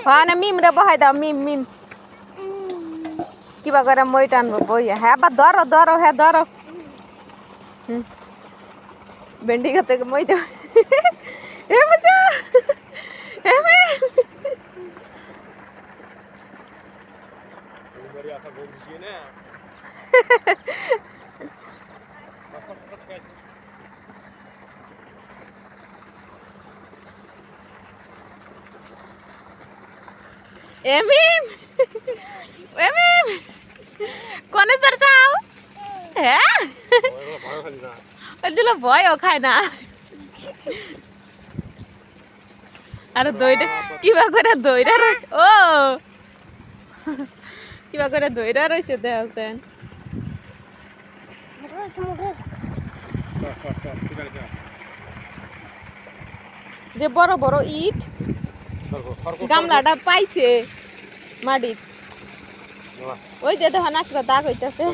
হ্যাঁ না মিম রে বহাই দাও মিম মিম কিবা করে মই টানবো বইয়া হ্যাঁ বা ধরো ধরো হ্যাঁ ধরো ভেন্ডি খেতে মই দেব এ বাচ্চা এ মে এমিম এমিম কোনে চড় যাও হ্যাঁ ওইগুলো ভয়ও খায় না আরে দইটা কিবা করে দইরা রয়েছে ও কিবা করে দইরা রয়েছে দেখছেন যে বড় বড় ইট গামলাটা পাইছে মাটির ওই যে দেখো নাকটা দাগ হইতেছে